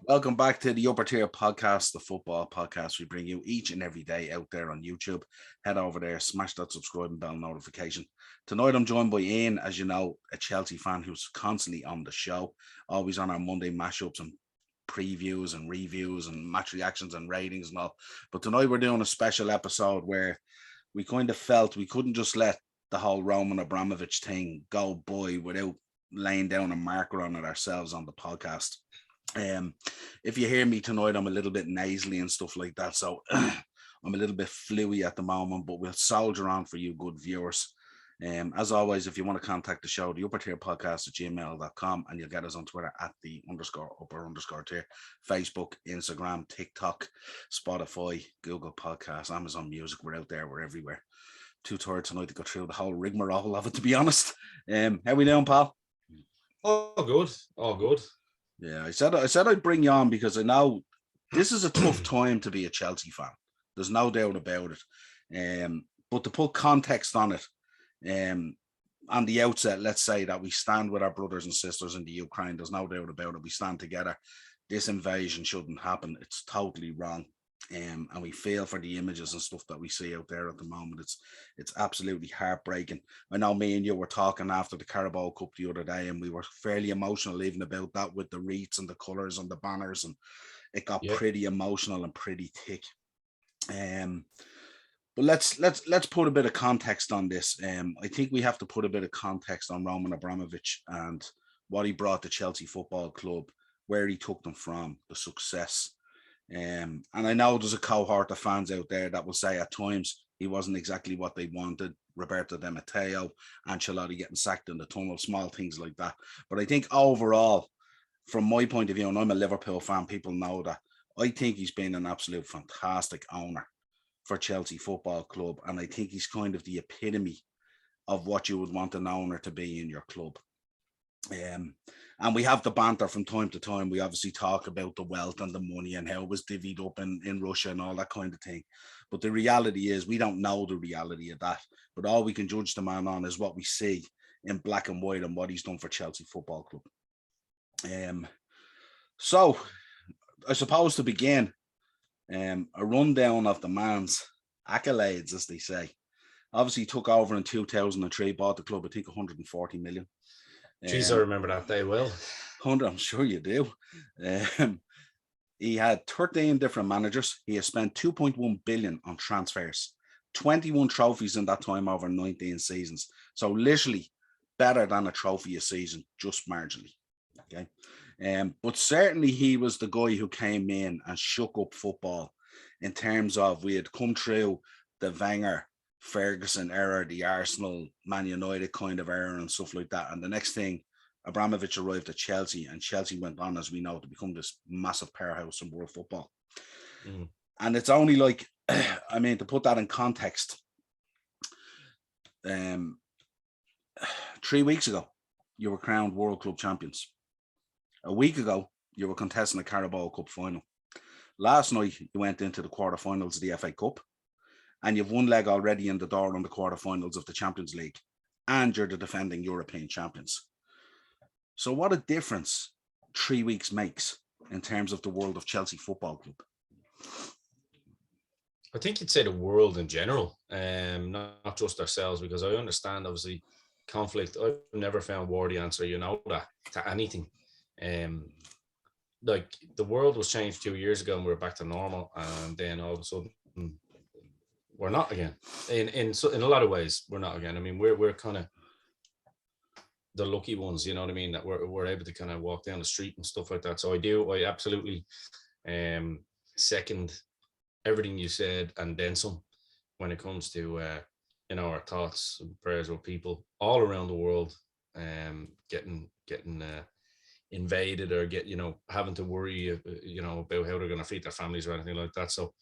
Welcome back to the Upper Tier Podcast, the football podcast we bring you each and every day out there on YouTube. Head over there, smash that subscribe and bell notification. Tonight I'm joined by Ian, as you know, a Chelsea fan who's constantly on the show, always on our Monday mashups and previews and reviews and match reactions and ratings and all. But tonight we're doing a special episode where we kind of felt we couldn't just let the whole Roman Abramovich thing go by without laying down a marker on it ourselves on the podcast. If you hear me tonight, I'm a little bit nasally and stuff like that, so I'm a little bit fluey at the moment, but we'll soldier on for you good viewers. As always, if you want to contact the show, the upper tier podcast at gmail.com, and you'll get us on Twitter at the _upper_tier, Facebook, Instagram, TikTok, Spotify, Google Podcasts, Amazon Music. We're out there, we're everywhere. Too tired tonight to go through the whole rigmarole of it, to be honest. How we doing, pal? All good. Yeah, I said I'd bring you on because I know this is a tough time to be a Chelsea fan. There's no doubt about it. But to put context on it, on the outset, let's say that we stand with our brothers and sisters in the Ukraine. There's no doubt about it. We stand together. This invasion shouldn't happen. It's totally wrong. And we feel for the images and stuff that we see out there at the moment. It's absolutely heartbreaking. I know me and you were talking after the Carabao Cup the other day, and we were fairly emotional even about that with the wreaths and the colours and the banners, and it got pretty emotional and pretty thick. But let's put a bit of context on this. I think we have to put a bit of context on Roman Abramovich and what he brought to Chelsea Football Club, where he took them from, the success. And I know there's a cohort of fans out there that will say at times he wasn't exactly what they wanted. Roberto Di Matteo, Ancelotti getting sacked in the tunnel, small things like that. But I think overall, from my point of view, and I'm a Liverpool fan, people know that, I think he's been an absolute fantastic owner for Chelsea Football Club. And I think he's kind of the epitome of what you would want an owner to be in your club. And we have the banter from time to time. We obviously talk about the wealth and the money and how it was divvied up in Russia and all that kind of thing. But the reality is we don't know the reality of that. But all we can judge the man on is what we see in black and white and what he's done for Chelsea Football Club. So I suppose to begin, a rundown of the man's accolades, as they say. Obviously, he took over in 2003, bought the club, I think, 140 million. Jeez, I remember that day well. 100, I'm sure you do. He had 13 different managers. He has spent 2.1 billion on transfers, 21 trophies in that time over 19 seasons. So literally better than a trophy a season, just marginally. Okay. But certainly he was the guy who came in and shook up football in terms of we had come through the Wenger, Ferguson era, the Arsenal, Man United kind of era and stuff like that. And the next thing, Abramovich arrived at Chelsea, and Chelsea went on, as we know, to become this massive powerhouse in world football. And it's only like, I mean, to put that in context, 3 weeks ago, you were crowned World Club champions. A week ago, you were contesting the Carabao Cup final. Last night, you went into the quarterfinals of the FA Cup, and you've one leg already in the door on the quarterfinals of the Champions League, and you're the defending European champions. So what a difference 3 weeks makes in terms of the world of Chelsea Football Club. I think you'd say the world in general, not just ourselves, because I understand, obviously, conflict. I've never found war the answer, you know that, to anything. Like, the world was changed 2 years ago and we're back to normal, and then all of a sudden we're not again. In a lot of ways, we're not again. I mean, we're kind of the lucky ones, you know what I mean, that we're able to kind of walk down the street and stuff like that. So I absolutely second everything you said and then some when it comes to our thoughts and prayers with people all around the world getting invaded or having to worry about how they're going to feed their families or anything like that. So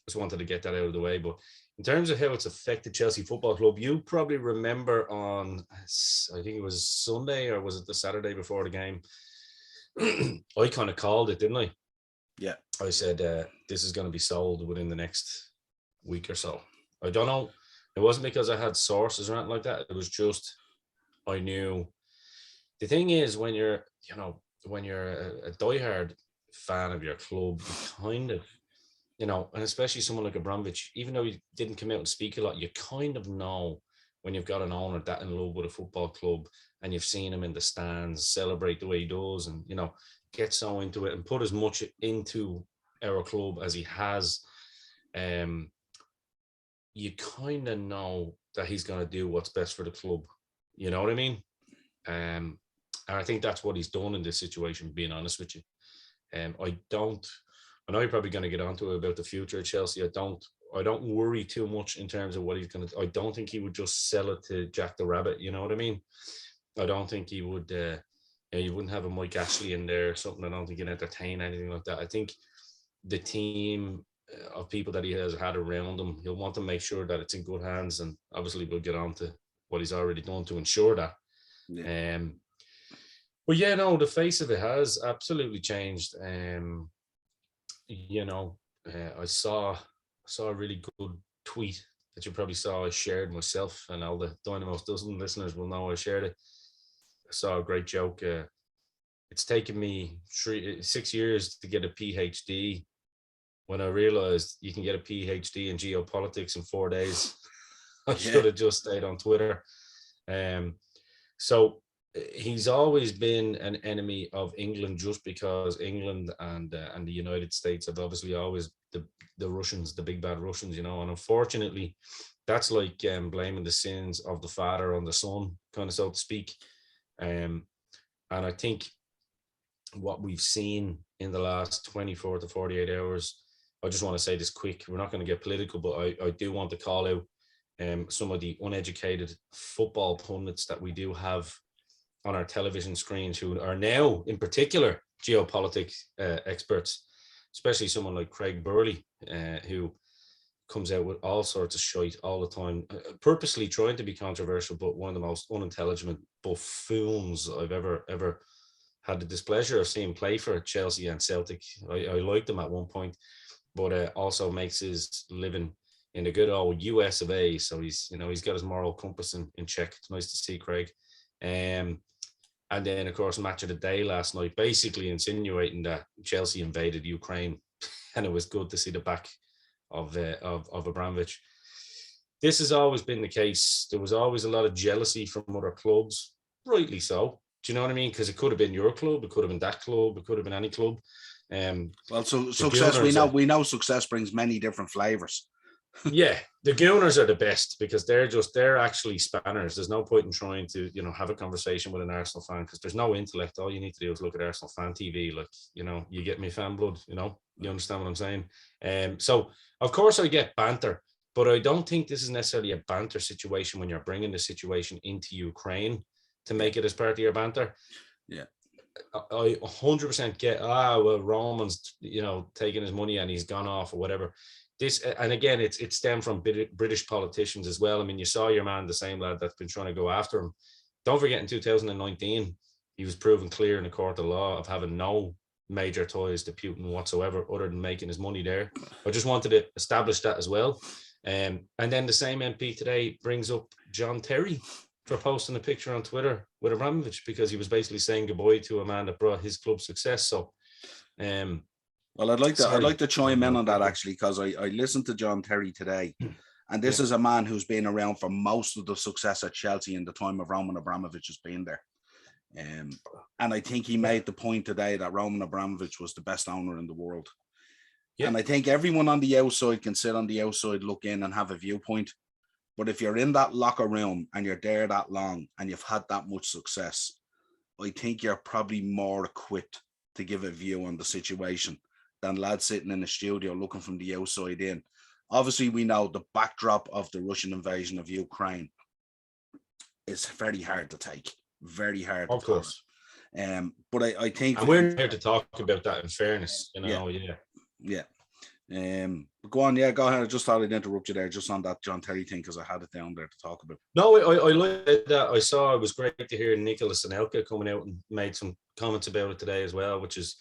just wanted to get that out of the way. But in terms of how it's affected Chelsea Football Club, you probably remember on, I think it was Sunday, or was it the Saturday before the game? I kind of called it, didn't I? Yeah. I said, this is going to be sold within the next week or so. I don't know. It wasn't because I had sources or anything like that. It was just, I knew. The thing is, when you're a diehard fan of your club, you kind of, and especially someone like Abramovich, even though he didn't come out and speak a lot, you kind of know when you've got an owner that in love with a football club and you've seen him in the stands celebrate the way he does and, get so into it and put as much into our club as he has. You kind of know that he's going to do what's best for the club. You know what I mean? And I think that's what he's done in this situation, being honest with you. I know you're probably going to get onto it about the future of Chelsea. I don't worry too much in terms of what he's going to. I don't think he would just sell it to Jack the Rabbit. You know what I mean? I don't think he would. You wouldn't have a Mike Ashley in there or something. I don't think he'd entertain anything like that. I think the team of people that he has had around him, he'll want to make sure that it's in good hands. And obviously, we'll get on to what he's already done to ensure that. Yeah. But yeah, no, the face of it has absolutely changed. I saw a really good tweet that you probably saw. I shared myself, and all the Dynamos Dozen listeners will know I shared it. I saw a great joke. It's taken me 6 years to get a PhD. When I realized you can get a PhD in geopolitics in 4 days, I should have just stayed on Twitter. So he's always been an enemy of England, just because England and the United States have obviously always the Russians, the big bad Russians, and unfortunately, that's like blaming the sins of the father on the son, kind of, so to speak. And I think what we've seen in the last 24 to 48 hours, I just want to say this quick. We're not going to get political, but I do want to call out some of the uneducated football pundits that we do have on our television screens, who are now, in particular, geopolitics experts, especially someone like Craig Burley, who comes out with all sorts of shite all the time, purposely trying to be controversial, but one of the most unintelligent buffoons I've ever had the displeasure of seeing play for Chelsea and Celtic. I liked him at one point, but also makes his living in the good old US of A. So he's got his moral compass in check. It's nice to see Craig. And then, of course, match of the day last night, basically insinuating that Chelsea invaded Ukraine, and it was good to see the back of Abramovich. This has always been the case. There was always a lot of jealousy from other clubs, rightly so. Do you know what I mean? Because it could have been your club, it could have been that club, it could have been any club. So success, we know success brings many different flavors. Yeah, the Gooners are the best, because they're actually spanners. There's no point in trying to have a conversation with an Arsenal fan, because there's no intellect. All you need to do is look at Arsenal fan TV. Like, you get me, fan blood. You understand what I'm saying? So of course I get banter, but I don't think this is necessarily a banter situation when you're bringing the situation into Ukraine to make it as part of your banter. Yeah, I 100% get. Well, Roman's taking his money and he's gone off or whatever. This, and again, it's stemmed from British politicians as well. I mean, you saw your man, the same lad that's been trying to go after him. Don't forget, in 2019, he was proven clear in a court of law of having no major ties to Putin whatsoever, other than making his money there. I just wanted to establish that as well. And then the same MP today brings up John Terry for posting a picture on Twitter with Abramovich, because he was basically saying goodbye to a man that brought his club success. So, well, I'd like to chime in on that, actually, because I listened to John Terry today, and this is a man who's been around for most of the success at Chelsea in the time of Roman Abramovich has been there. And I think he made the point today that Roman Abramovich was the best owner in the world. And I think everyone on the outside can sit on the outside, look in and have a viewpoint. But if you're in that locker room and you're there that long and you've had that much success, I think you're probably more equipped to give a view on the situation than lads sitting in the studio looking from the outside in. Obviously, we know the backdrop of the Russian invasion of Ukraine is very hard to take. Very hard. Of course. But I think... And we're here to talk about that, in fairness. Yeah. Go on, go ahead. I just thought I'd interrupt you there just on that John Terry thing, because I had it down there to talk about. No, I like that. I saw it was great to hear Nicholas Anelka coming out and made some comments about it today as well, which is,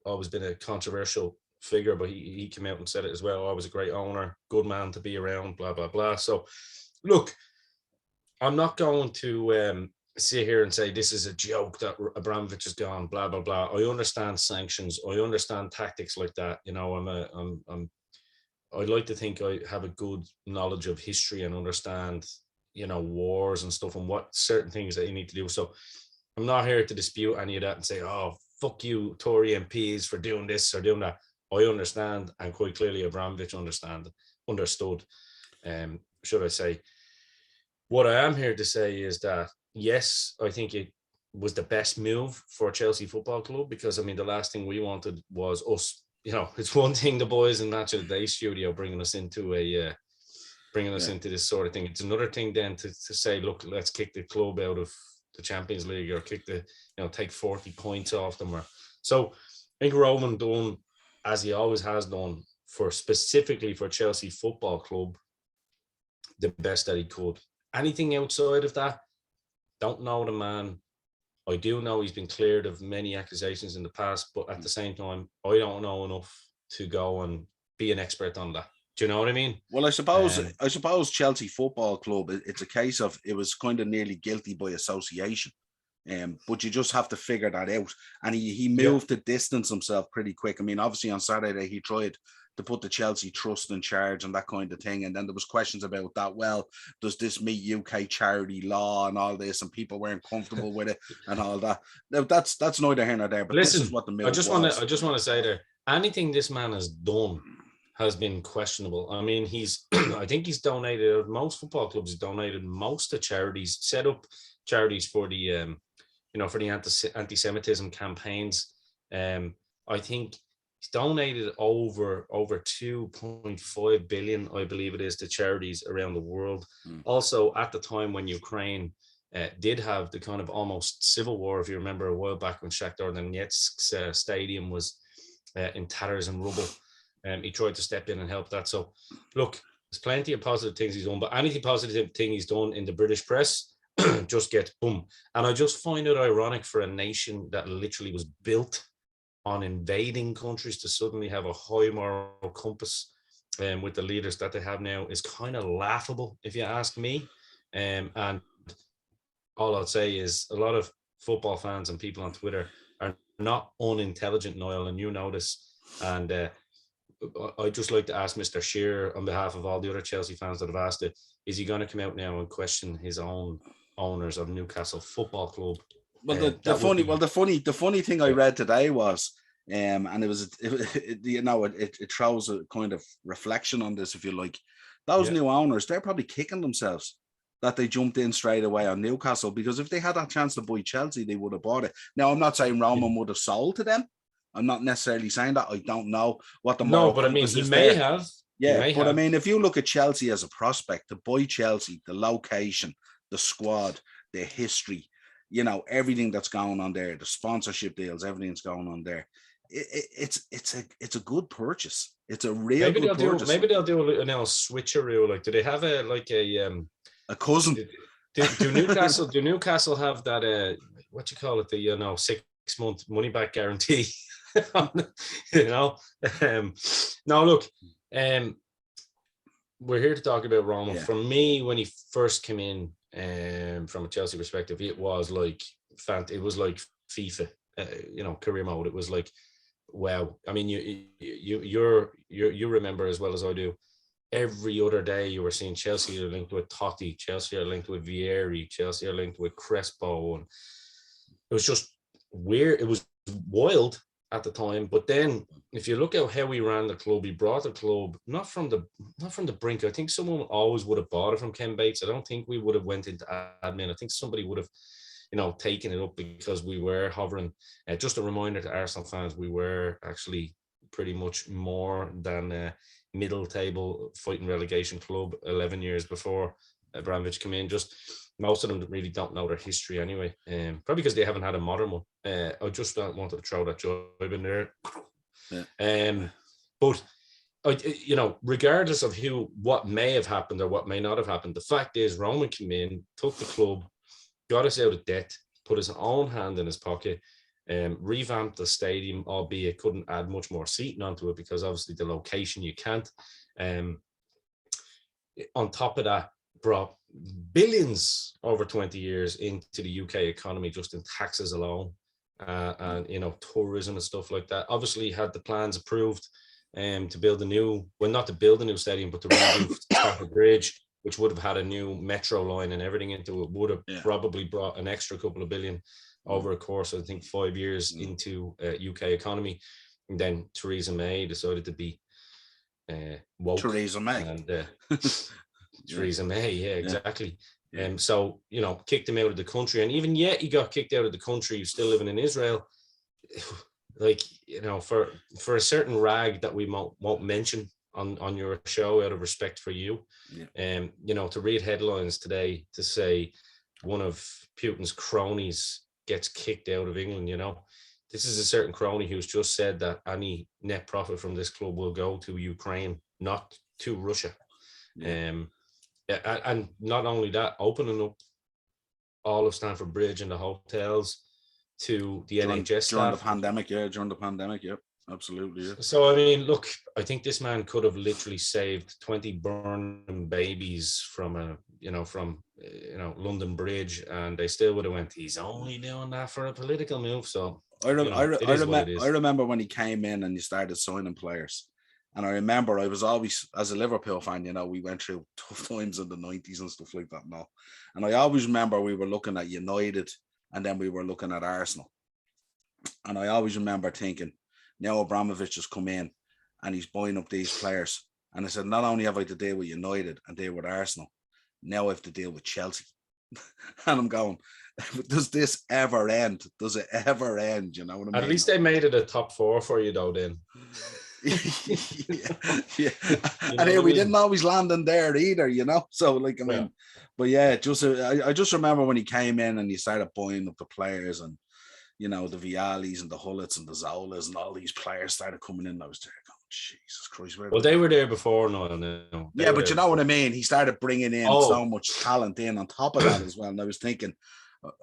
always been a controversial figure, but he came out and said it as well. I was a great owner, good man to be around, blah, blah, blah. So, look, I'm not going to sit here and say this is a joke that Abramovich is gone, blah blah blah. I understand sanctions, I understand tactics like that. You know, I'd like to think I have a good knowledge of history and understand, you know, wars and stuff and what certain things that you need to do. So I'm not here to dispute any of that and say, oh, fuck you, Tory MPs, for doing this or doing that. I understand, and quite clearly Abramovich understood. Should I say? What I am here to say is that, yes, I think it was the best move for Chelsea Football Club, because, I mean, the last thing we wanted was us, you know, it's one thing the boys in Match of the Day studio bringing us into this sort of thing. It's another thing then to say, look, let's kick the club out of the Champions League, or take 40 points off them. So I think Roman done, as he always has done, specifically for Chelsea Football Club, the best that he could. Anything outside of that, don't know the man. I do know he's been cleared of many accusations in the past, but at the same time, I don't know enough to go and be an expert on that. Do you know what I mean? Well, I suppose Chelsea Football Club, it's a case of it was kind of nearly guilty by association. But you just have to figure that out. And he moved to distance himself pretty quick. I mean, obviously on Saturday, he tried to put the Chelsea Trust in charge and that kind of thing. And then there was questions about that. Well, does this meet UK charity law and all this? And people weren't comfortable with it and all that. Now, that's neither here nor there. But listen, this is what the move I just want to say there, anything this man has done has been questionable. I mean, I think he's donated, most football clubs, he's donated most to charities, set up charities for the for the anti-Semitism campaigns. I think he's donated over 2.5 billion, I believe it is, to charities around the world. Also, at the time when Ukraine did have the kind of almost civil war, if you remember, a while back when Shakhtar Donetsk's stadium was in tatters and rubble, he tried to step in and help that. So, look, there's plenty of positive things he's done, but anything positive thing he's done in the British press just gets boom. And I just find it ironic for a nation that literally was built on invading countries to suddenly have a high moral compass with the leaders that they have now is kind of laughable, if you ask me. And all I'll say is a lot of football fans and people on Twitter are not unintelligent, Niall, and you know this. And I'd just like to ask Mr. Shearer, on behalf of all the other Chelsea fans that have asked it, is he going to come out now and question his own owners of Newcastle Football Club? Well, the funny thing I read today was, and it throws a kind of reflection on this, if you like. Those new owners, they're probably kicking themselves that they jumped in straight away on Newcastle, because if they had that chance to buy Chelsea, they would have bought it. Now, I'm not saying Roman would have sold to them. I'm not necessarily saying that. I don't know what the moral but I mean, he may have. Yeah, but I mean, if you look at Chelsea as a prospect, to buy Chelsea, the location, the squad, the history, everything that's going on there, the sponsorship deals, everything's going on there. It's a good purchase. It's a real good purchase. Maybe they'll do a little switcheroo. Like, do they have a cousin? Do Newcastle have that? What you call it? The 6-month money back guarantee. No, look, we're here to talk about Roma. For me, when he first came in, from a Chelsea perspective, it was like FIFA, career mode. It was like, wow. I mean, you remember as well as I do. Every other day you were seeing Chelsea are linked with Totti, Chelsea are linked with Vieri, Chelsea are linked with Crespo, and it was just weird. It was wild at the time. But then if you look at how he ran the club, he brought the club not from the brink. I think someone always would have bought it from Ken Bates. I don't think we would have went into admin. I think somebody would have taken it up, because we were hovering. Just a reminder to Arsenal fans, we were actually pretty much more than a middle table fighting relegation club 11 years before Abramovich came in. Just most of them really don't know their history anyway, probably because they haven't had a modern one. I just wanted to throw that job in there. But regardless of what may have happened or what may not have happened, the fact is Roman came in, took the club, got us out of debt, put his own hand in his pocket, revamped the stadium, albeit couldn't add much more seating onto it because obviously the location you can't. On top of that, brought billions over 20 years into the UK economy just in taxes alone, and tourism and stuff like that. Obviously had the plans approved to build not to build a new stadium, but to redo Stamford Bridge, which would have had a new metro line and everything into it, would have probably brought an extra couple of billion over a course of, I think, 5 years into UK economy. And then Theresa May decided to be woke. Theresa May. And Theresa May, exactly. So, kicked him out of the country. And even yet he got kicked out of the country, he's still living in Israel. Like, for a certain rag that we won't mention on your show out of respect for you, to read headlines today to say one of Putin's cronies gets kicked out of England, this is a certain crony who's just said that any net profit from this club will go to Ukraine, not to Russia. And not only that, opening up all of Stamford Bridge and the hotels to the NHS during staff. During the pandemic, absolutely. Yeah. So, I mean, look, I think this man could have literally saved 20 burning babies from London Bridge, and they still would have went, he's only doing that for a political move. So I remember when he came in and he started signing players. And I remember I was always, as a Liverpool fan, we went through tough times in the 90s and stuff like that and all. And I always remember we were looking at United and then we were looking at Arsenal. And I always remember thinking, now Abramovich has come in and he's buying up these players. And I said, not only have I to deal with United and deal with Arsenal, now I have to deal with Chelsea. And I'm going, does this ever end? Does it ever end? You know what I mean? At least they made it a top four for you though, then. yeah. And here we didn't always land in there either, So like, I mean, but yeah, I just remember when he came in and he started buying up the players and the Vialis and the Hullets and the Zolas and all these players started coming in. I was there going, Jesus Christ. Well, they were there before. No. Yeah, but you know what I mean? He started bringing in so much talent in on top of that as well. And I was thinking,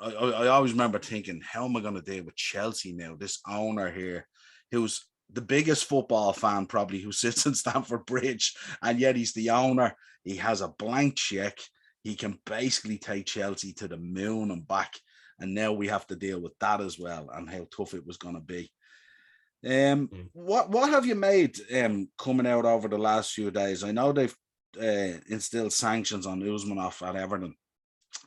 I always remember thinking, how am I going to deal with Chelsea now? This owner here, who's the biggest football fan probably, who sits in Stamford Bridge, and yet he's the owner. He has a blank check. He can basically take Chelsea to the moon and back. And now we have to deal with that as well, and how tough it was going to be. What have you made coming out over the last few days? I know they've instilled sanctions on Usmanov at Everton,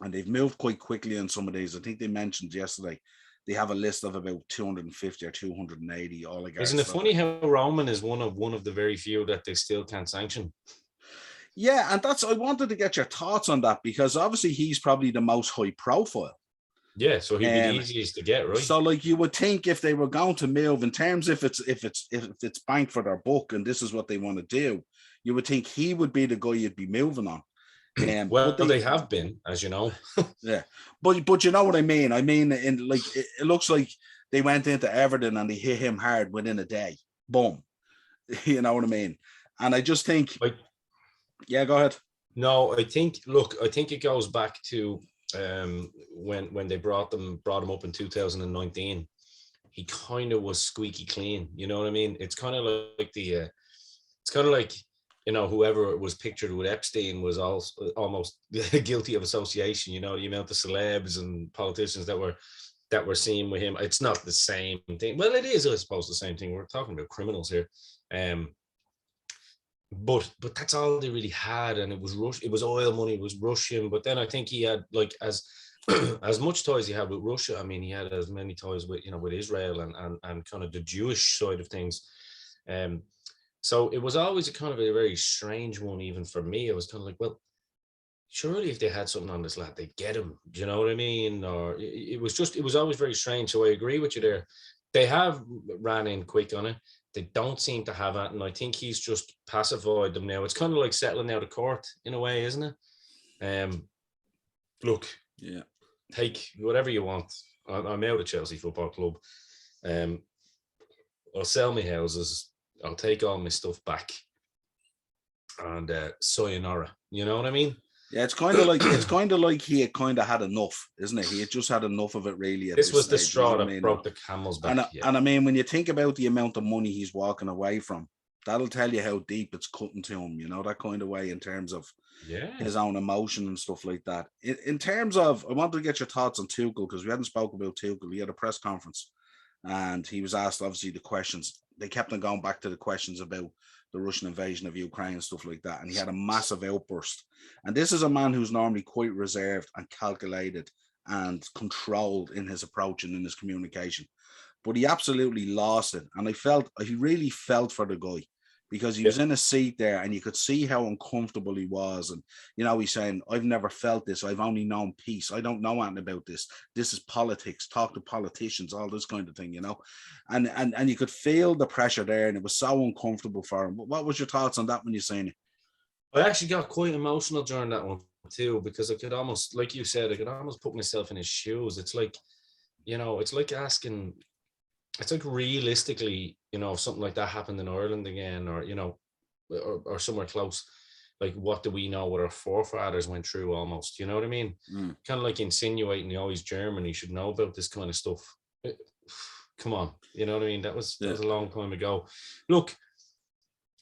and they've moved quite quickly on some of these. I think they mentioned yesterday they have a list of about 250 or 280 oligarchs. Isn't it funny how Roman is one of the very few that they still can't sanction? Yeah, and I wanted to get your thoughts on that, because obviously he's probably the most high profile. Yeah, so he'd be the easiest to get, right? So, like, you would think if they were going to move, in terms if it's banked for their buck and this is what they want to do, you would think he would be the guy you'd be moving on. Well, they have been, as you know. Yeah, but you know what I mean. I mean, it looks like they went into Everton and they hit him hard within a day. Boom. You know what I mean? And I just think, yeah, go ahead. No, I think it goes back to when they brought him up in 2019. He kind of was squeaky clean. You know what I mean? It's kind of like whoever was pictured with Epstein was also almost guilty of association. The amount of celebs and politicians that were seen with him. It's not the same thing. Well, it is, I suppose, the same thing. We're talking about criminals here. But that's all they really had, and it was oil money, it was Russian. But then I think he had, like, as much ties he had with Russia. I mean, he had as many ties with with Israel and kind of the Jewish side of things. So it was always a kind of a very strange one, even for me. I was kind of like, well, surely if they had something on this lad, they'd get him. Do you know what I mean? Or it was always very strange. So I agree with you there. They have ran in quick on it. They don't seem to have it, and I think he's just pacified them now. It's kind of like settling out of court in a way, isn't it? Look, yeah, take whatever you want. I'm out of Chelsea Football Club. I'll sell my houses. I'll take all my stuff back, and sayonara. You know what I mean? Yeah, it's kind of like he had had enough, isn't it? He had just had enough of it, really. This was the straw that broke the camel's back. And I mean, when you think about the amount of money he's walking away from, that'll tell you how deep it's cutting to him, that kind of way in terms of Yeah. his own emotion and stuff like that. In terms of, I wanted to get your thoughts on Tuchel because we hadn't spoken about Tuchel. He had a press conference and he was asked, obviously, the questions. They kept on going back to the questions about the Russian invasion of Ukraine and stuff like that. And he had a massive outburst. And this is a man who's normally quite reserved and calculated and controlled in his approach and in his communication. But he absolutely lost it. And he really felt for the guy because he was in a seat there and you could see how uncomfortable he was. And, he's saying, I've never felt this. I've only known peace. I don't know anything about this. This is politics. Talk to politicians, all this kind of thing, and you could feel the pressure there and it was so uncomfortable for him. But what was your thoughts on that when you seen it? I actually got quite emotional during that one too, because I could almost, like you said, I could almost put myself in his shoes. It's like, it's like asking, it's like realistically, if something like that happened in Ireland again, or, or somewhere close, like what do we know what our forefathers went through almost, you know what I mean? Kind of like insinuating, always Germany should know about this kind of stuff. Come on, you know what I mean? That was a long time ago. Look,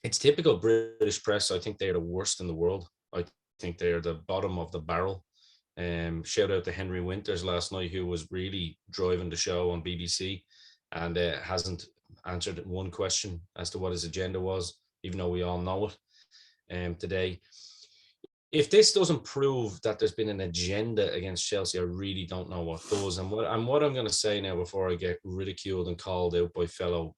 it's typical British press. I think they're the worst in the world. I think they're the bottom of the barrel. Shout out to Henry Winters last night, who was really driving the show on BBC and hasn't answered one question as to what his agenda was, even though we all know it today. If this doesn't prove that there's been an agenda against Chelsea, I really don't know what does. And what I'm going to say now before I get ridiculed and called out by fellow,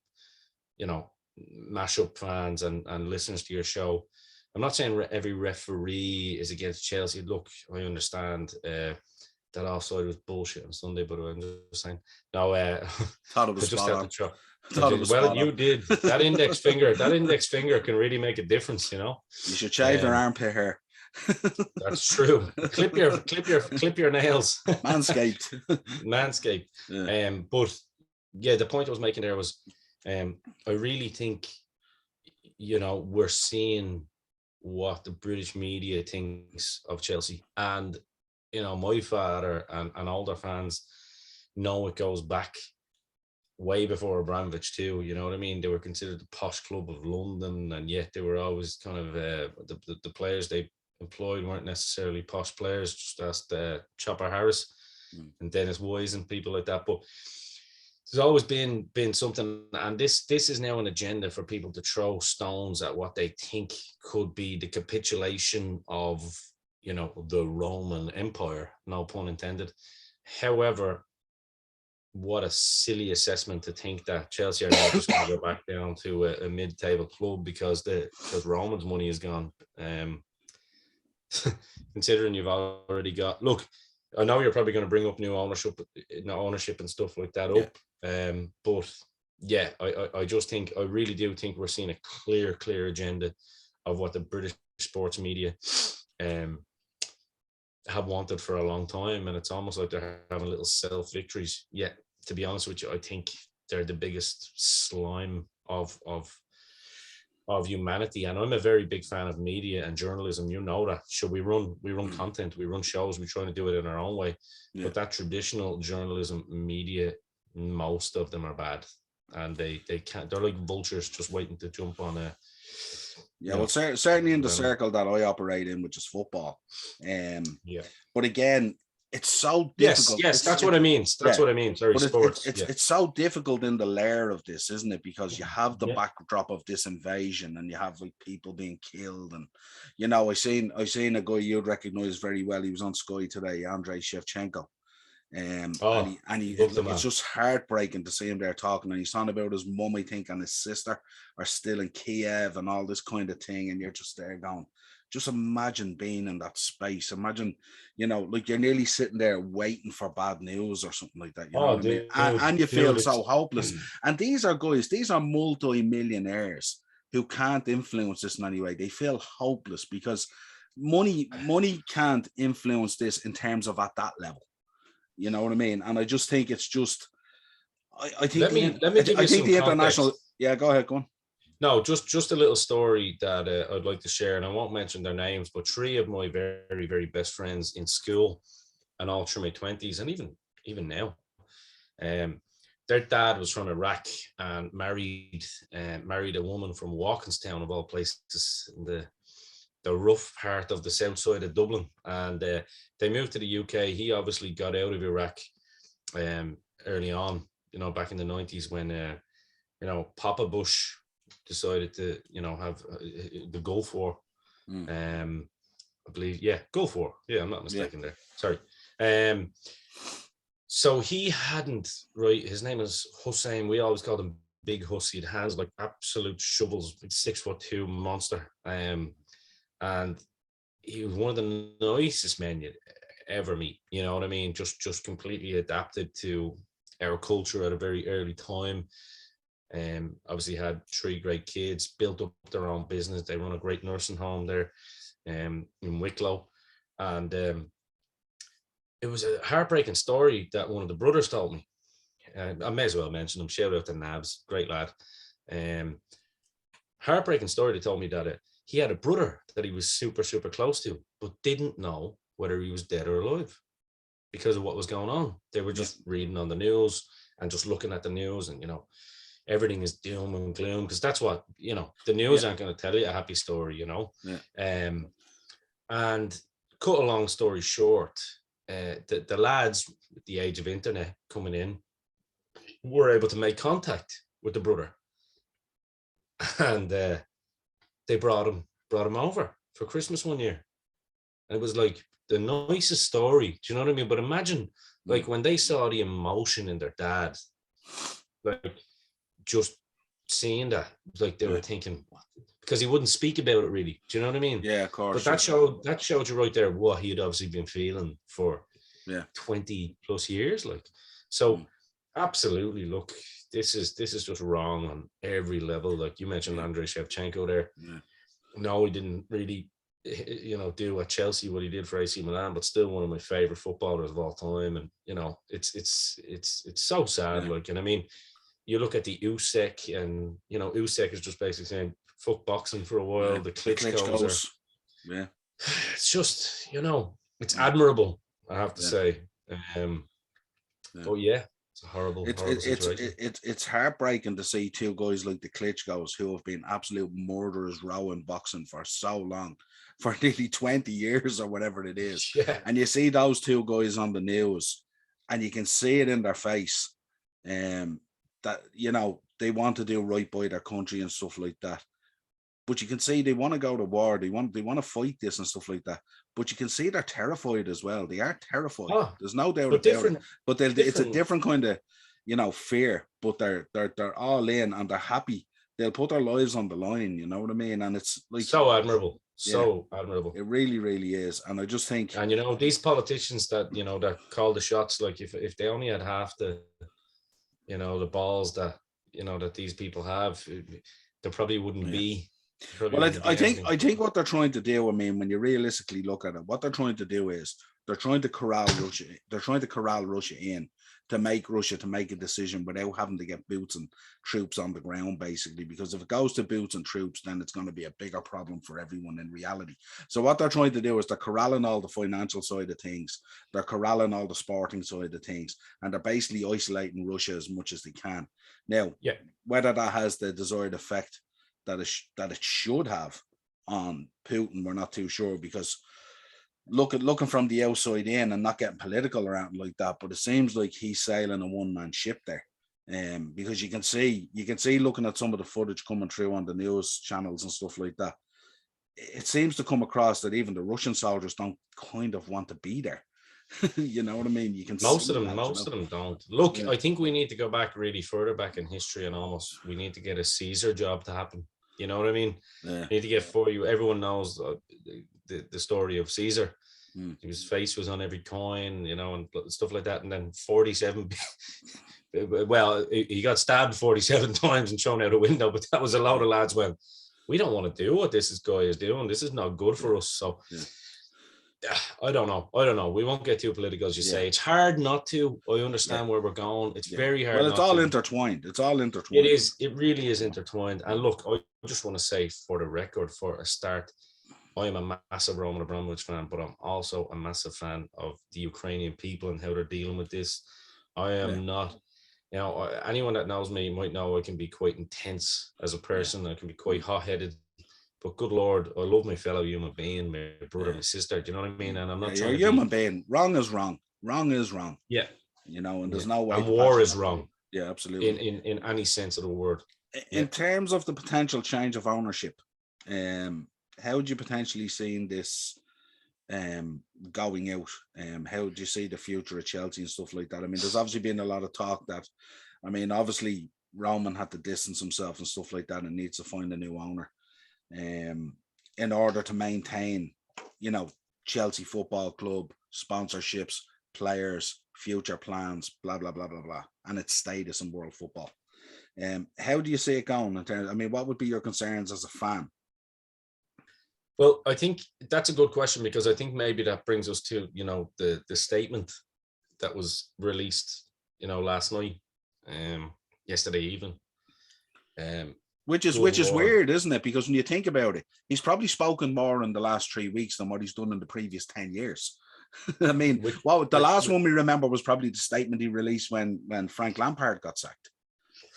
mashup fans and listeners to your show, I'm not saying every referee is against Chelsea. Look, I understand that offside was bullshit on Sunday, but I'm just saying. No, thought it was just spot had to try. well, you did. That index finger. That index finger can really make a difference. You should shave your armpit hair. That's true. Clip your nails. Manscaped. Yeah. But yeah, the point I was making there was, I really think, we're seeing what the British media thinks of Chelsea, and my father and older fans know it goes back way before Abramovich too. You know what I mean? They were considered the posh club of London, and yet they were always kind of the players they employed weren't necessarily posh players. Just asked Chopper Harris and Dennis Wise and people like that. But there's always been something, and this is now an agenda for people to throw stones at what they think could be the capitulation of the Roman Empire, no pun intended. However, what a silly assessment to think that Chelsea are now just going to go back down to a mid-table club because Roman's money is gone. Considering you've already got, look, I know you're probably going to bring up new ownership and stuff like that up. But yeah, I just think, I really do think we're seeing a clear agenda of what the British sports media have wanted for a long time, and it's almost like they're having little self victories. Yeah, to be honest with you, I think they're the biggest slime of humanity, and I'm a very big fan of media and journalism. You know that. So we run content, we run shows, we try to do it in our own way. But that traditional journalism media, most of them are bad, and they can't. They're like vultures just waiting to jump on a. Well, certainly in the circle that I operate in, which is football. But again, it's so difficult. Yes, that's what I mean. That's what I mean. Sorry, sports. It's so difficult in the layer of this, isn't it? Because you have the backdrop of this invasion, and you have like people being killed, and I seen a guy you'd recognize very well. He was on Sky today, Andrei Shevchenko. It's just heartbreaking to see him there talking, and he's talking about his mum, I think, and his sister are still in Kiev and all this kind of thing, and you're just there going, just imagine being in that space. Imagine, like you're nearly sitting there waiting for bad news or something like that. And you feel so hopeless. And these are multi-millionaires who can't influence this in any way. They feel hopeless because money can't influence this in terms of at that level. You know what I mean? And I just think it's just, I think the international. Yeah, go ahead, go on. No, just a little story that I'd like to share, and I won't mention their names, but three of my very, very best friends in school and all through my 20s, and even now, their dad was from Iraq and married a woman from Walkinstown, of all places, in the rough part of the south side of Dublin. And they moved to the UK. He obviously got out of Iraq early on, back in the 90s when, Papa Bush decided to, have the Gulf War. I believe, Gulf War. Yeah, I'm not mistaken there. Sorry. So he hadn't, right, his name is Hussein. We always called him Big Huss. He had hands like absolute shovels, like 6'2" monster. And he was one of the nicest men you'd ever meet. You know what I mean? Just completely adapted to our culture at a very early time. Obviously had 3 great kids, built up their own business. They run a great nursing home there in Wicklow. And it was a heartbreaking story that one of the brothers told me. I may as well mention him. Shout out to Nabs, great lad. Heartbreaking story. They told me that he had a brother that he was super, super close to, but didn't know whether he was dead or alive because of what was going on. They were just reading on the news and just looking at the news, and everything is doom and gloom, because that's what the news aren't going to tell you a happy story. And cut a long story short, the lads at the age of internet coming in were able to make contact with the brother, and they brought him over for Christmas one year, and it was like the nicest story. Do you know what I mean? But imagine, like, when they saw the emotion in their dad, like just seeing that, like they were thinking, what? Because he wouldn't speak about it really. Do you know what I mean? Yeah, of course. But that showed you right there what he had obviously been feeling for 20 plus years. Like, so absolutely, look, this is just wrong on every level. Like you mentioned, Andrei Shevchenko there. No, he didn't really, do at Chelsea what he did for AC Milan, but still one of my favorite footballers of all time. And it's so sad. Like, and I mean, you look at the Usyk, and Usyk is just basically saying fuck boxing for a while. The Klitschko's are, it's just it's admirable, I have to say. But it's a horrible situation. It's heartbreaking to see 2 guys like the Klitschko's, who have been absolute murderers rowing boxing for so long, for nearly 20 years or whatever it is. And you see those 2 guys on the news, and you can see it in their face, that they want to do right by their country and stuff like that. But you can see they want to go to war. They want to fight this and stuff like that. But you can see they're terrified as well. They are terrified. There's no doubt about it. But it's a different kind of fear. But they're all in, and they're happy. They'll put their lives on the line. You know what I mean? And it's like so admirable. So admirable. It really, really is. And I just think, and these politicians that that call the shots, like if they only had half the the balls that that these people have, there probably wouldn't be. Well, I think what they're trying to do, I mean, when you realistically look at it, what they're trying to do is they're trying to corral Russia. They're trying to corral Russia in to make Russia to make a decision without having to get boots and troops on the ground, basically. Because if it goes to boots and troops, then it's going to be a bigger problem for everyone in reality. So what they're trying to do is they're corralling all the financial side of things. They're corralling all the sporting side of things. And they're basically isolating Russia as much as they can. Now, whether that has the desired effect that it should have on Putin, we're not too sure, because looking from the outside in and not getting political around like that, but it seems like he's sailing a one-man ship there. Because you can see looking at some of the footage coming through on the news channels and stuff like that, it seems to come across that even the Russian soldiers don't kind of want to be there. You know what I mean? You can most of them don't. Look, I think we need to go back really further back in history, and almost we need to get a Caesar job to happen. You know what I mean? You need to get for you. Everyone knows the story of Caesar. His face was on every coin, and stuff like that. And then 47. Well, he got stabbed 47 times and shown out a window, but that was a load of lads went, we don't want to do what this guy is doing. This is not good for us. So I don't know. We won't get too political, as you say. It's hard not to. I understand where we're going. It's very hard. Well, it's all intertwined. It's all intertwined. It is. It really is intertwined. And look, I just want to say, for the record, for a start, I am a massive Roman Abramovich fan, but I'm also a massive fan of the Ukrainian people and how they're dealing with this. I am not Anyone that knows me might know I can be quite intense as a person. I can be quite hot-headed. But good Lord, I love my fellow human being, my brother, my sister. Do you know what I mean? And I'm not you're trying a to be. human being. Wrong is wrong. Wrong is wrong. Yeah. And there's no way. And war is wrong. Yeah, absolutely. In any sense of the word. In terms of the potential change of ownership, how would you potentially see this going out? How do you see the future of Chelsea and stuff like that? I mean, there's obviously been a lot of talk that, obviously Roman had to distance himself and stuff like that and needs to find a new owner in order to maintain, Chelsea Football Club, sponsorships, players, future plans, blah, blah, blah, blah, blah, and its status in world football. How do you see it going in terms? What would be your concerns as a fan? Well, I think that's a good question, because I think maybe that brings us to, the statement that was released, last night, yesterday even. Which is weird, isn't it? Because when you think about it, he's probably spoken more in the last 3 weeks than what he's done in the previous 10 years. The last one we remember was probably the statement he released when Frank Lampard got sacked.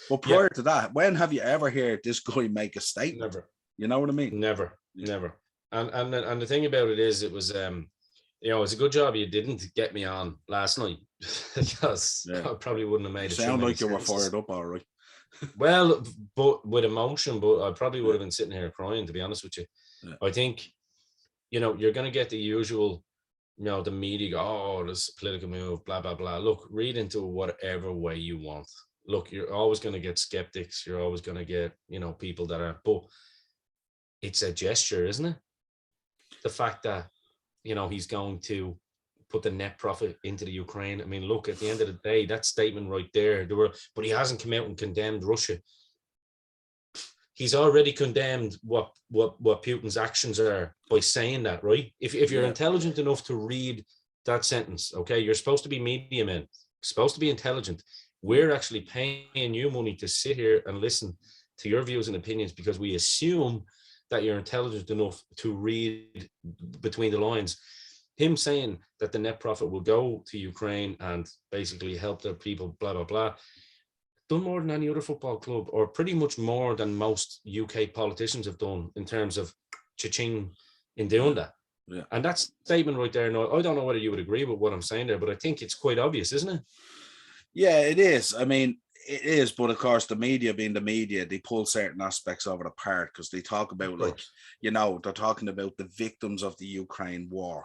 But prior to that, when have you ever heard this guy make a statement? Never. You know what I mean? Never. And the thing about it is, it was it's a good job you didn't get me on last night, because I probably wouldn't have made it. Sound like you were fired up, all right. Well, but with emotion, but I probably would have been sitting here crying, to be honest with you. Yeah. I think, you're going to get the usual, the media go, oh, this is a political move, blah, blah, blah. Look, read into it whatever way you want. Look, you're always going to get skeptics. You're always going to get, people that are, but it's a gesture, isn't it? The fact that, he's going to put the net profit into the Ukraine. I mean, look, at the end of the day, that statement right there, but he hasn't come out and condemned Russia. He's already condemned what Putin's actions are by saying that, right? If you're intelligent enough to read that sentence, okay, you're supposed to be media men, supposed to be intelligent. We're actually paying you money to sit here and listen to your views and opinions, because we assume that you're intelligent enough to read between the lines. Him saying that the net profit will go to Ukraine and basically help their people, blah, blah, blah, done more than any other football club, or pretty much more than most UK politicians have done in terms of cha-ching in doing that. Yeah. And that statement right there, no, I don't know whether you would agree with what I'm saying there, but I think it's quite obvious, isn't it? Yeah, it is. It is, but of course, the media being the media, they pull certain aspects of it apart, because they talk about, they're talking about the victims of the Ukraine war.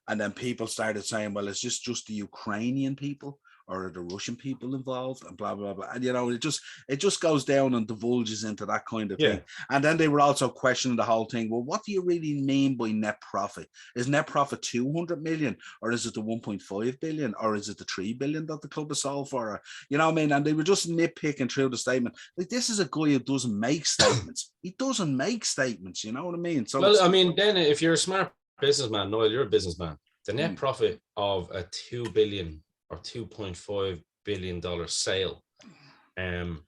And then people started saying, well, is this just the Ukrainian people, or are the Russian people involved, and blah, blah, blah. And, it just goes down and divulges into that kind of thing. And then they were also questioning the whole thing. Well, what do you really mean by net profit? Is net profit 200 million, or is it the 1.5 billion, or is it the 3 billion that the club is sold for? And they were just nitpicking through the statement. Like, this is a guy who doesn't make statements. He doesn't make statements, you know what I mean? So then if you're a smart businessman, Noel, you're a businessman. The net profit of a 2 billion or $2.5 billion sale, the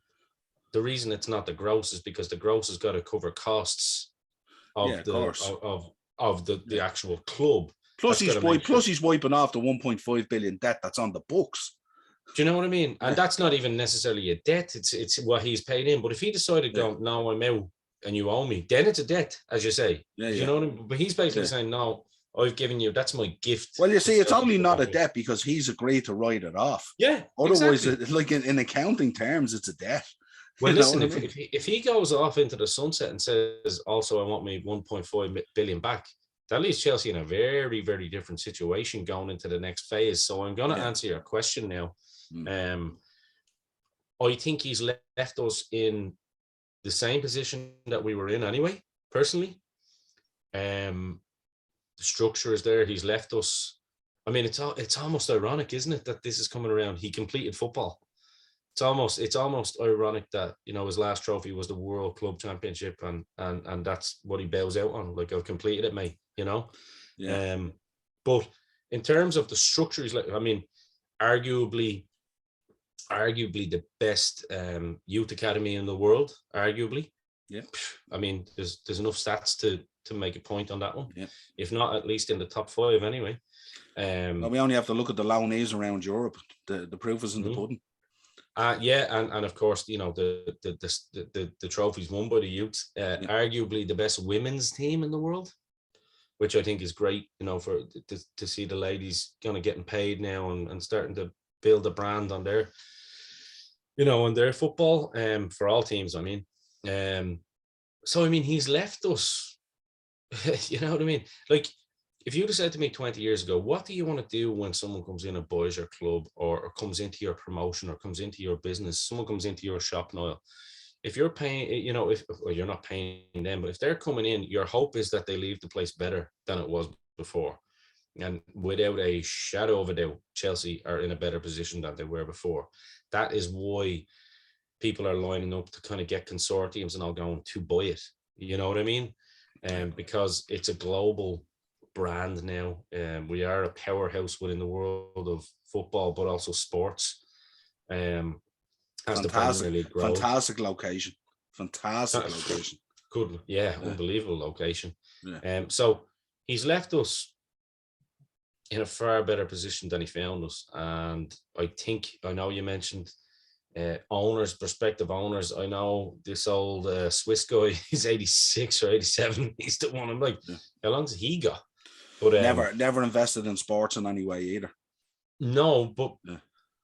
reason it's not the gross is because the gross has got to cover costs of the actual club. Plus he's wiping off the 1.5 billion debt that's on the books. Do you know what I mean? And that's not even necessarily a debt. It's what he's paid in. But if he decided, no, I'm out and you owe me, then it's a debt, as you say. You know what I mean? But he's basically saying, no, I've given you, that's my gift. Well, you see, it's only not a debt because he's agreed to write it off. Yeah. Otherwise, like in accounting terms, it's a debt. Well, listen, if he goes off into the sunset and says, also, I want my 1.5 billion back, that leaves Chelsea in a very, very different situation going into the next phase. So I'm going to answer your question now. I think he's left us in the same position that we were in anyway, personally. The structure is there. He's left us. I mean, it's almost ironic, isn't it, that this is coming around? He completed football. It's almost ironic that, his last trophy was the World Club Championship, and that's what he bails out on. Like, I've completed it, mate. Yeah. But in terms of the structure, he's arguably the best youth academy in the world. Arguably. Yeah. I mean, there's enough stats to make a point on that one. Yeah. If not, at least in the top 5 anyway. Well, we only have to look at the Lowndes around Europe. The proof is in the pudding. and of course, you know, the trophies won by the youth, arguably the best women's team in the world, which I think is great, you know, for to see the ladies kind of getting paid now and starting to build a brand on their, you know, on their football, for all teams, I mean. So I mean, he's left us, you know what I mean? Like, if you'd have said to me 20 years ago, what do you want to do when someone comes in and buys your club, or comes into your promotion, or comes into your business, someone comes into your shop, Niall, if you're paying, you know, if, well, you're not paying them, but if they're coming in, your hope is that they leave the place better than it was before. And without a shadow of a doubt, Chelsea are in a better position than they were before. That is why people are lining up to kind of get consortiums and all going to buy it. You know what I mean? Because it's a global brand now. We are a powerhouse within the world of football, but also sports. As the Premier League grows. Fantastic location. Good, yeah, unbelievable location. Yeah. So he's left us in a far better position than he found us. And I know you mentioned owners, prospective owners. I know this old Swiss guy, he's 86 or 87. He's the one. I'm like, how long's he got? But never invested in sports in any way either. No, but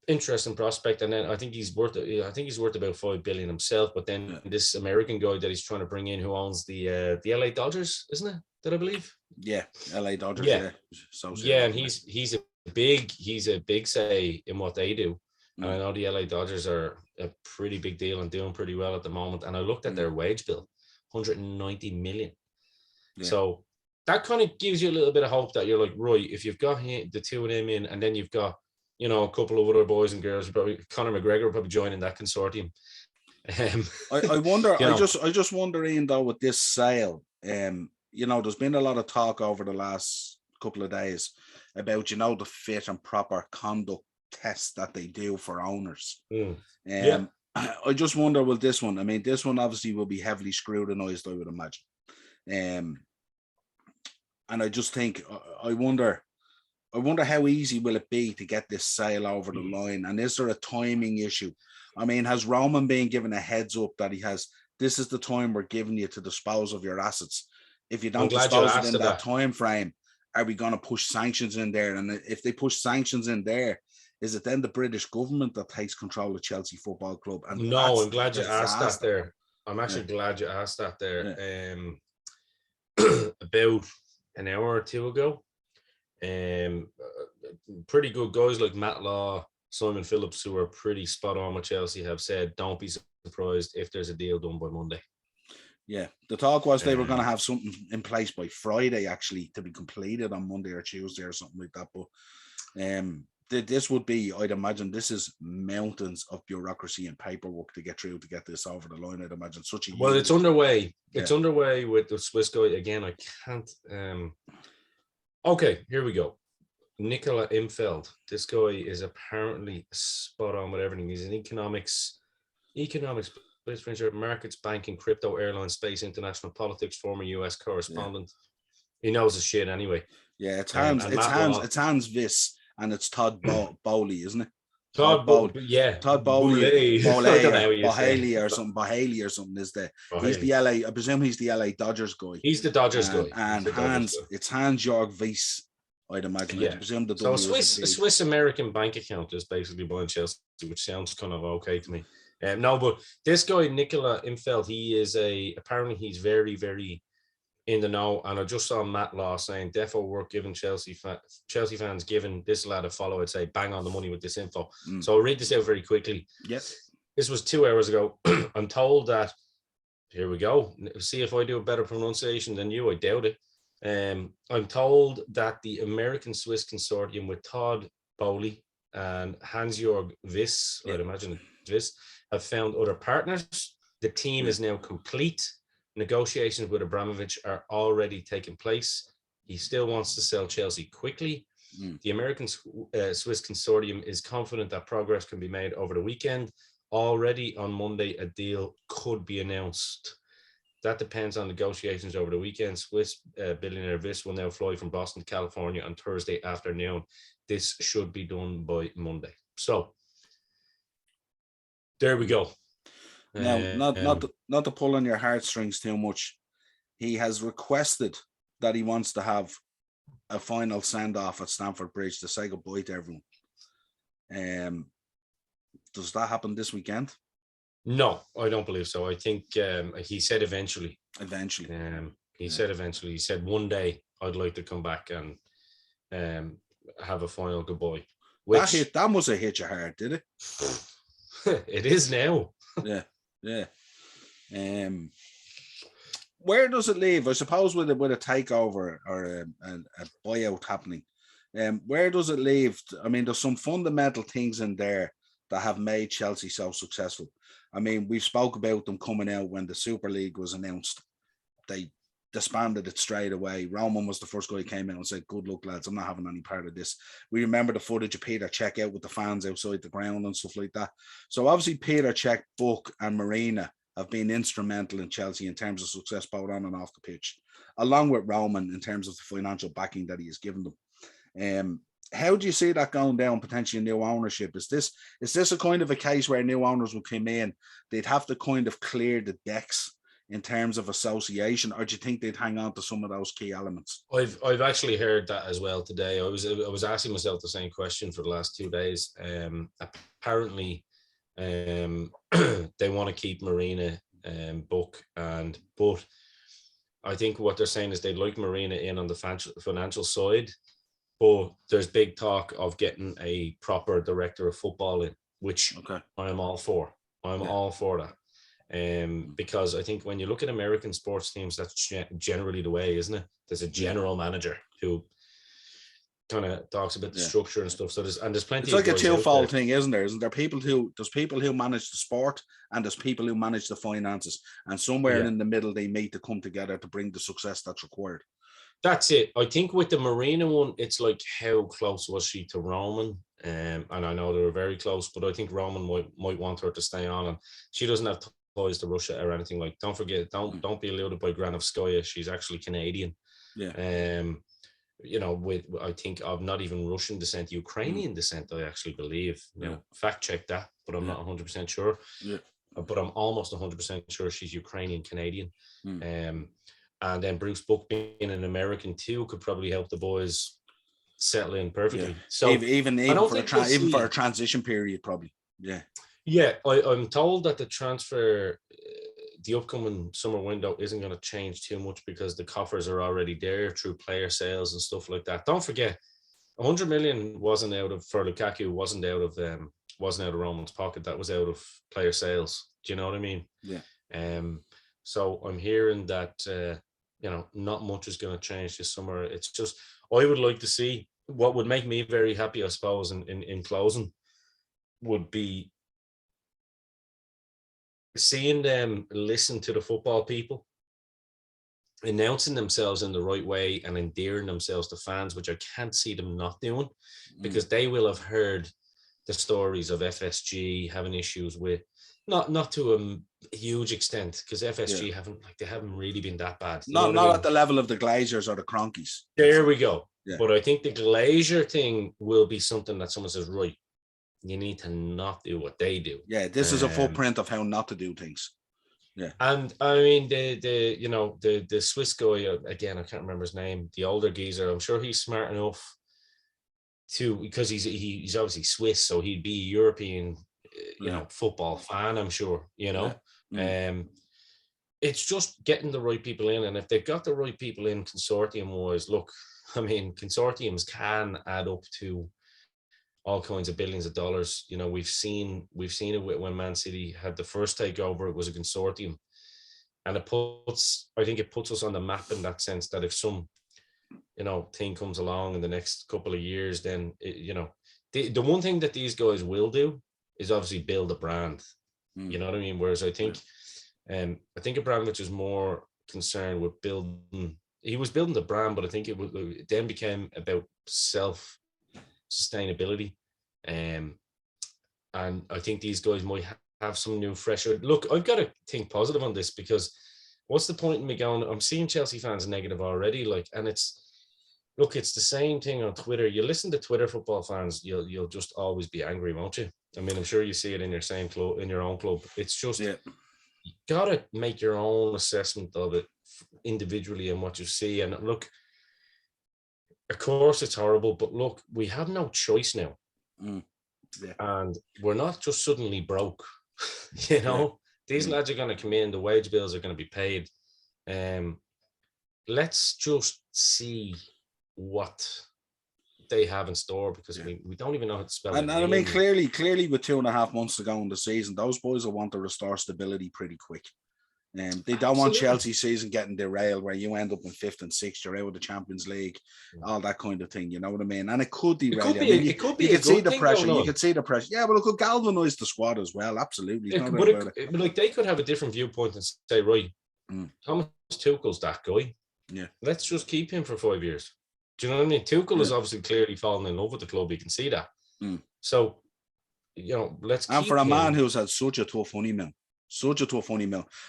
interesting prospect. And then I think he's worth about 5 billion himself. But then this American guy that he's trying to bring in, who owns the LA Dodgers, isn't it? Did I believe? Yeah, LA Dodgers. Yeah, so and he's a big say in what they do. And I know the LA Dodgers are a pretty big deal and doing pretty well at the moment. And I looked at their wage bill, 190 million. Yeah. So that kind of gives you a little bit of hope that you're like, right, if you've got the two of them in, and then you've got, you know, a couple of other boys and girls, probably Conor McGregor will probably join in that consortium. I wonder, I just wonder, Ian, though, with this sale, you know, there's been a lot of talk over the last couple of days about, you know, the fit and proper conduct tests that they do for owners. I just wonder, will this one, I mean, this one obviously will be heavily scrutinized, I would imagine. And I just think, I wonder how easy will it be to get this sale over the line? And is there a timing issue? I mean, has Roman been given a heads up that this is the time we're giving you to dispose of your assets? If you don't dispose it in that time frame, are we going to push sanctions in there? And if they push sanctions in there, is it then the British government that takes control of Chelsea Football Club? And no, I'm glad you asked that there. I'm actually glad you asked that there. About an hour or two ago, pretty good guys like Matt Law, Simon Phillips, who are pretty spot on with Chelsea, have said, don't be surprised if there's a deal done by Monday. Yeah, the talk was they were going to have something in place by Friday, actually, to be completed on Monday or Tuesday or something like that. But this would be, I'd imagine, this is mountains of bureaucracy and paperwork to get through to get this over the line. I'd imagine it's underway. It's underway with the Swiss guy. Again, I can't. Okay, here we go. Nicola Imfeld. This guy is apparently spot on with everything. He's an economics, markets, banking, crypto, airline, space, international politics, former US correspondent. He knows his shit anyway. Yeah, it's Hans Viss, and it's Todd Bowley, isn't it? Todd Bowley. Todd Bowley. Bohaley or something is there. He's the LA. I presume he's the LA Dodgers guy. He's the Dodgers guy. And it's Hans-Jörg Wyss, I'd imagine. Yeah. I presume so a Swiss American bank account is basically buying Chelsea, which sounds kind of okay to me. No, but this guy Nicola Imfeld, apparently he's very, very in the know, and I just saw Matt Law saying defo work giving Chelsea fans giving this lad a follow. I'd say bang on the money with this info. So I'll read this out very quickly. Yes, this was 2 hours ago. I'm told that, here we go, see if I do a better pronunciation than you. I doubt it. I'm told that the American Swiss consortium with Todd Bowley and Hans-Jörg Wyss, I'd imagine Wyss, have found other partners. The team is now complete. Negotiations with Abramovich are already taking place. He still wants to sell Chelsea quickly. The American Swiss consortium is confident that progress can be made over the weekend. Already on Monday, a deal could be announced. That depends on negotiations over the weekend. Swiss billionaire Wyss will now fly from Boston to California on Thursday afternoon. This should be done by Monday. So There we go. Now, not to pull on your heartstrings too much. He has requested that he wants to have a final send-off at Stamford Bridge to say goodbye to everyone. Does that happen this weekend? No, I don't believe so. I think he said eventually. Eventually. He said eventually. He said one day I'd like to come back and have a final goodbye. Which, that must have hit you hard, did it? It is now. Yeah. Where does it leave? I suppose with a takeover or a buyout happening. Where does it leave? I mean, there's some fundamental things in there that have made Chelsea so successful. I mean, we spoke about them coming out when the Super League was announced. They disbanded it straight away. Roman was the first guy who came out and said, "Good luck, lads. I'm not having any part of this." We remember the footage of Peter Cech out with the fans outside the ground and stuff like that. So obviously Peter Cech, Buck and Marina have been instrumental in Chelsea in terms of success both on and off the pitch, along with Roman in terms of the financial backing that he has given them. How do you see that going down, potentially new ownership? Is this a kind of a case where new owners will come in, they'd have to kind of clear the decks in terms of association, or do you think they'd hang on to some of those key elements? I've actually heard that as well today. I was asking myself the same question for the last 2 days. Apparently, they want to keep Marina, Buck, but I think what they're saying is they'd like Marina in on the financial side, but there's big talk of getting a proper director of football in, which I'm all for. I'm all for that. Because I think when you look at American sports teams, that's generally the way, isn't it? There's a general manager who kind of talks about the structure and stuff. So there's plenty. It's like a twofold thing, isn't there? Isn't there people who manage the sport and there's people who manage the finances, and somewhere in the middle they meet to come together to bring the success that's required. That's it. I think with the Marina one, it's like how close was she to Roman? And I know they were very close, but I think Roman might want her to stay on, and she doesn't have ties to Russia or anything. Like, don't forget, don't be eluded by Granovskaya. She's actually Canadian. Yeah. I think of not even Russian descent, Ukrainian descent, I actually believe. Fact check that, but I'm not 100% sure. Yeah. But I'm almost 100% sure she's Ukrainian Canadian. And then Bruce Buck being an American too could probably help the boys settle in perfectly. Yeah. So even for a transition period, probably. Yeah. Yeah, I'm told that the upcoming summer window isn't going to change too much because the coffers are already there through player sales and stuff like that. Don't forget, 100 million for Lukaku wasn't out of Roman's pocket. That was out of player sales. Do you know what I mean? Yeah. So I'm hearing that not much is going to change this summer. It's just I would like to see what would make me very happy, I suppose, in closing, would be seeing them listen to the football people, announcing themselves in the right way and endearing themselves to fans, which I can't see them not doing, because they will have heard the stories of FSG having issues with, not to a huge extent, because FSG haven't really been that bad. Not at the level of the Glazers or the Cronkies. There we go. Yeah. But I think the Glazier thing will be something that someone says, right, you need to not do what they do. Yeah, this is a footprint of how not to do things. Yeah. And I mean, the Swiss guy, again, I can't remember his name, the older geezer, I'm sure he's smart enough to, because he's obviously Swiss, so he'd be a European, football fan, I'm sure, It's just getting the right people in. And if they've got the right people in consortium-wise, look, I mean, consortiums can add up to all kinds of billions of dollars. We've seen it when Man City had the first takeover. It was a consortium, and I think it puts us on the map in that sense, that if some thing comes along in the next couple of years, then the one thing that these guys will do is obviously build a brand. You know what I mean? Whereas I think Abramovich is more concerned with building. He was building the brand, but I think it then became about sustainability. And I think these guys might have some new fresh. Look, I've got to think positive on this, because what's the point in me going, I'm seeing Chelsea fans negative already, and it's look, it's the same thing on Twitter. You listen to Twitter football fans, you'll just always be angry, won't you? I mean, I'm sure you see it in your same club, in your own club. It's just you gotta make your own assessment of it individually and what you see. And look, of course it's horrible, but look, we have no choice now. And we're not just suddenly broke. You know, these lads are going to come in, the wage bills are going to be paid. Let's just see what they have in store, because we don't even know how to spell it. And I mean, clearly with 2.5 months to go in the season, those boys will want to restore stability pretty quick. They don't want Chelsea season getting derailed where you end up in 5th and 6th, you're out of the Champions League, all that kind of thing. You know what I mean? And it could derail. You can see the pressure. You can see the pressure. Yeah, but it could galvanise the squad as well. Absolutely. But like, they could have a different viewpoint and say, right, Thomas Tuchel's that guy. Yeah, let's just keep him for 5 years. Do you know what I mean? Tuchel is obviously clearly fallen in love with the club. You can see that. So, you know, let's. And for a man who's had such a tough honeymoon.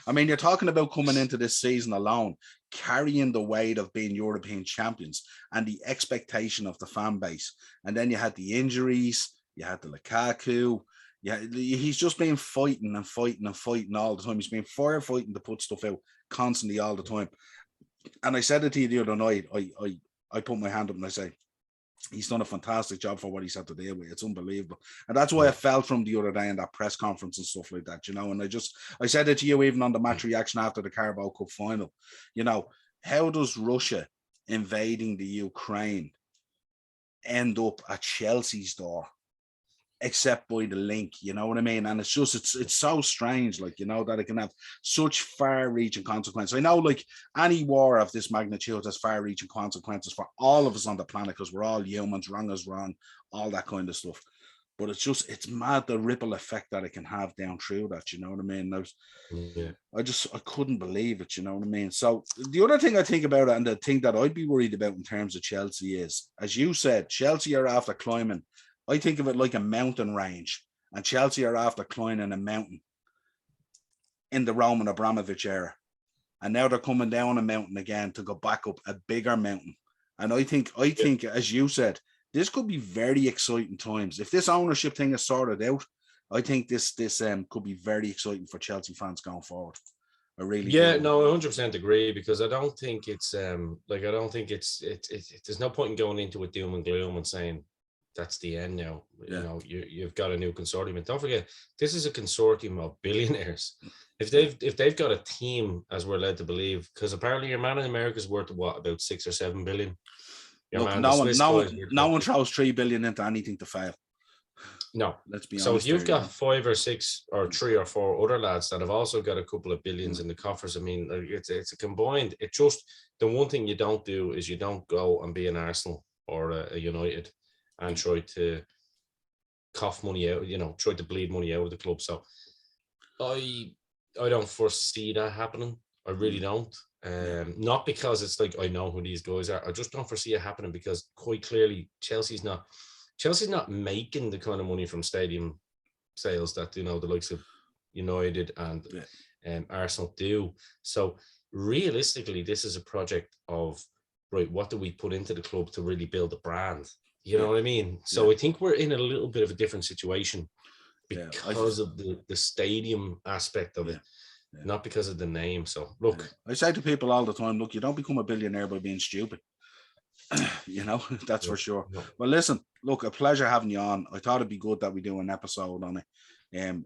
I mean, you're talking about coming into this season alone, carrying the weight of being European champions and the expectation of the fan base. And then you had the injuries, you had the Lukaku. Yeah, he's just been fighting all the time. He's been firefighting to put stuff out constantly all the time. And I said it to you the other night. I put my hand up and I say, he's done a fantastic job for what he's had to deal with. It's unbelievable. And that's why I felt from the other day in that press conference and stuff like that, you know. And I said it to you even on the match reaction after the Carabao Cup final. You know, how does Russia invading the Ukraine end up at Chelsea's door? Except by the link, you know what I mean? And it's just, it's so strange, like, you know, that it can have such far-reaching consequences. I know, like, any war of this magnitude has far-reaching consequences for all of us on the planet, because we're all humans, wrong is wrong, all that kind of stuff. But it's mad the ripple effect that it can have down through that, you know what I mean? I couldn't believe it, you know what I mean? So the other thing I think about it, and the thing that I'd be worried about in terms of Chelsea is, as you said, Chelsea are after climbing. I think of it like a mountain range, and Chelsea are after climbing a mountain in the Roman Abramovich era. And now they're coming down a mountain again to go back up a bigger mountain. And I think, as you said, this could be very exciting times. If this ownership thing is sorted out, I think this could be very exciting for Chelsea fans going forward. I really do. No, I 100% agree, because I don't think it's there's no point in going into it doom and gloom and saying that's the end now. You know, you've got a new consortium, and don't forget, this is a consortium of billionaires. If they've got a team, as we're led to believe, because apparently your man in America is worth about 6 or 7 billion. Look, no one throws 3 billion into anything to fail. No, let's be honest. So if you've got 5 or 6 or 3 or 4 other lads that have also got a couple of billions in the coffers, I mean, it's a combined. It just, the one thing you don't do is you don't go and be an Arsenal or a United and try to cough money out, you know, try to bleed money out of the club. So I don't foresee that happening. I really don't. Not because it's like I know who these guys are. I just don't foresee it happening, because quite clearly Chelsea's not making the kind of money from stadium sales that, you know, the likes of United and Arsenal do. So realistically, this is a project of, right, what do we put into the club to really build a brand? You know what I mean? So I think we're in a little bit of a different situation because of the stadium aspect of it, not because of the name. So look, I say to people all the time, look, you don't become a billionaire by being stupid. You know, that's for sure. Well, listen, look, a pleasure having you on. I thought it'd be good that we do an episode on it.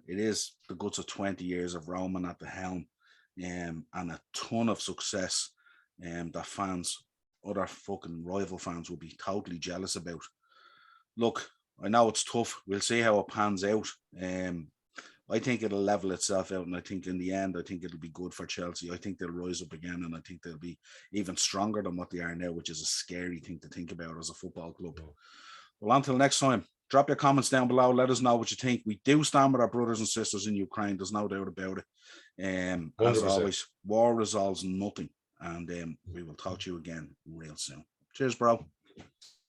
It is the guts of 20 years of Roman at the helm, and a ton of success that fans, other fucking rival fans, will be totally jealous about. Look, I know it's tough. We'll see how it pans out. I think it'll level itself out, and I think in the end, I think it'll be good for Chelsea. I think they'll rise up again, and I think they'll be even stronger than what they are now, which is a scary thing to think about as a football club. Well, until next time, drop your comments down below. Let us know what you think. We do stand with our brothers and sisters in Ukraine. There's no doubt about it. As always, war resolves nothing, and we will talk to you again real soon. Cheers, bro.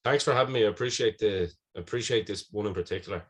Thanks for having me. I appreciate this one in particular.